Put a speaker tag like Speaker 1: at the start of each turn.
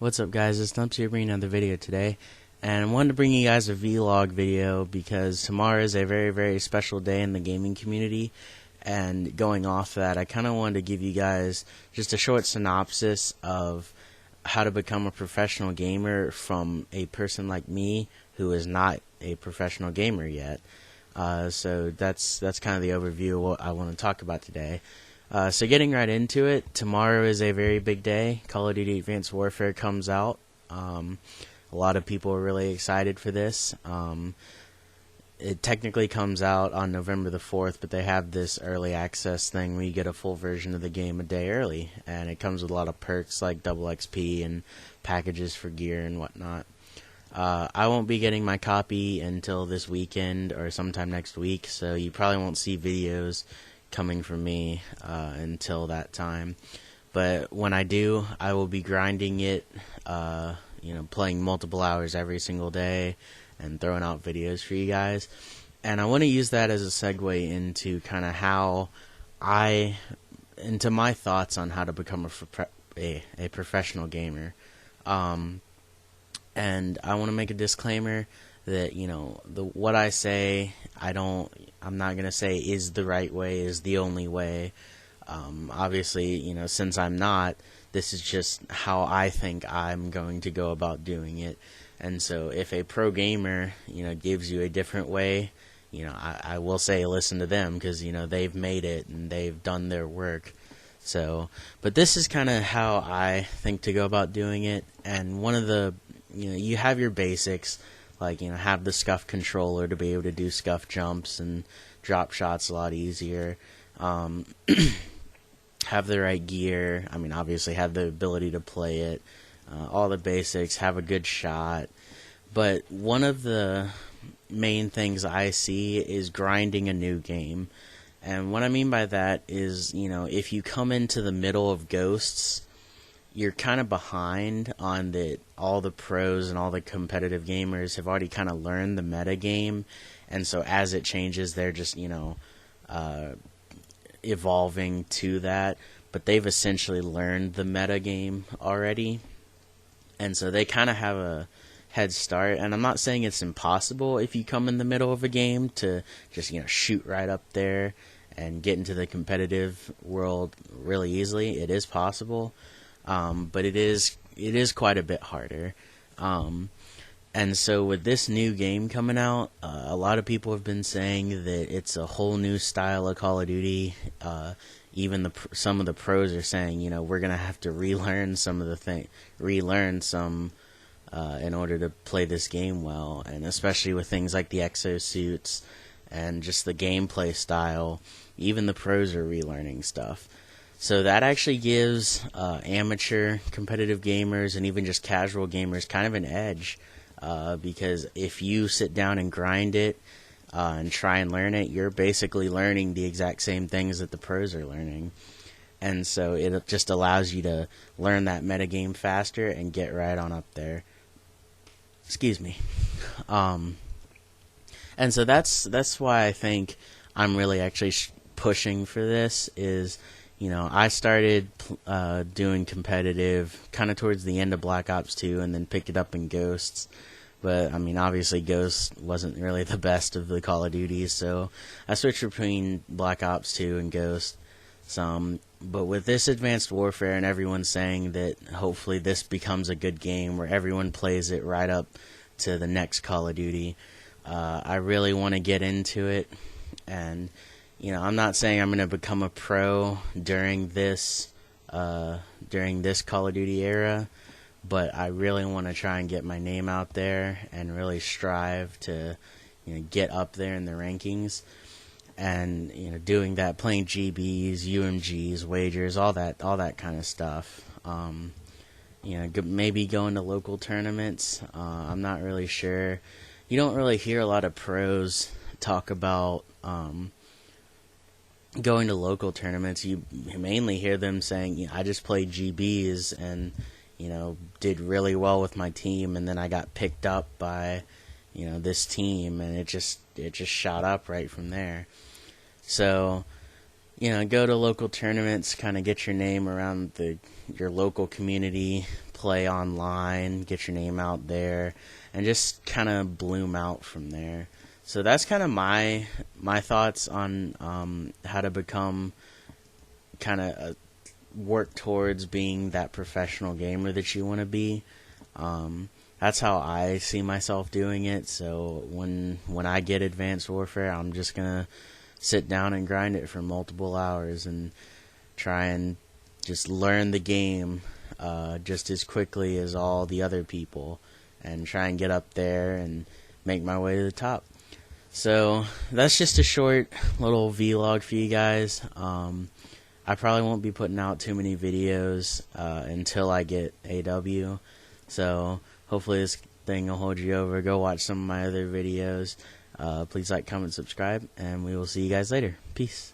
Speaker 1: What's up, guys? It's Stumps here bringing another video today, and I wanted to bring you guys a vlog video because tomorrow is a very, very special day in the gaming community. And going off that, I kind of wanted to give you guys just a short synopsis of how to become a professional gamer from a person like me who is not a professional gamer yet. So that's kind of the overview of what I want to talk about today. So getting right into it, tomorrow is a very big day. Call of Duty Advanced Warfare comes out. A lot of people are really excited for this. It technically comes out on November the 4th, but they have this early access thing where you get a full version of the game a day early. And it comes with a lot of perks like double XP and packages for gear and whatnot. I won't be getting my copy until this weekend or sometime next week, so you probably won't see videos coming from me until that time. But when I do, I will be grinding it, playing multiple hours every single day and throwing out videos for you guys. And I want to use that as a segue into kind of into my thoughts on how to become a professional gamer. And I want to make a disclaimer that, what I say, I'm not going to say is the right way, is the only way. Obviously, since I'm not, this is just how I think I'm going to go about doing it. And so if a pro gamer, gives you a different way, I will say listen to them because, they've made it and they've done their work. So, but this is kind of how I think to go about doing it. And one of the, you have your basics, like, have the scuff controller to be able to do scuff jumps and drop shots a lot easier. Have the right gear. I mean, obviously have the ability to play it. All the basics, have a good shot. But one of the main things I see is grinding a new game. And what I mean by that is, if you come into the middle of Ghosts, you're kind of behind on that. All the pros and all the competitive gamers have already kind of learned the meta game, and so as it changes, they're just evolving to that. But they've essentially learned the meta game already, and so they kind of have a head start. And I'm not saying it's impossible if you come in the middle of a game to just shoot right up there and get into the competitive world really easily. It is possible. But it is quite a bit harder. And so with this new game coming out, a lot of people have been saying that it's a whole new style of Call of Duty. Even some of the pros are saying, we're gonna have to relearn some in order to play this game well, and especially with things like the exosuits and just the gameplay style. Even the pros are relearning stuff. So that actually gives amateur competitive gamers and even just casual gamers kind of an edge, because if you sit down and grind it and try and learn it, you're basically learning the exact same things that the pros are learning. And so it just allows you to learn that metagame faster and get right on up there. Excuse me. And so that's why I think I'm really actually pushing for this is, I started doing competitive kind of towards the end of Black Ops 2 and then picked it up in Ghosts. But, I mean, obviously Ghosts wasn't really the best of the Call of Duties, so I switched between Black Ops 2 and Ghost some. But with this Advanced Warfare and everyone saying that hopefully this becomes a good game where everyone plays it right up to the next Call of Duty, I really want to get into it. And I'm not saying I'm going to become a pro during this Call of Duty era, but I really want to try and get my name out there and really strive to, get up there in the rankings. And doing that, playing GBs, UMGs, wagers, all that kind of stuff. Maybe going to local tournaments. I'm not really sure. You don't really hear a lot of pros talk about going to local tournaments. You mainly hear them saying, I just played GBs and, did really well with my team, and then I got picked up by, this team, and it just shot up right from there. So, go to local tournaments, kind of get your name around your local community, play online, get your name out there, and just kind of bloom out from there. So that's kind of my thoughts on how to become kind of work towards being that professional gamer that you want to be. That's how I see myself doing it. So when I get Advanced Warfare, I'm just gonna sit down and grind it for multiple hours and try and just learn the game just as quickly as all the other people, and try and get up there and make my way to the top. So that's just a short little vlog for you guys. I probably won't be putting out too many videos until I get AW. So hopefully this thing will hold you over. Go watch some of my other videos. Please like, comment, subscribe, and we will see you guys later. Peace.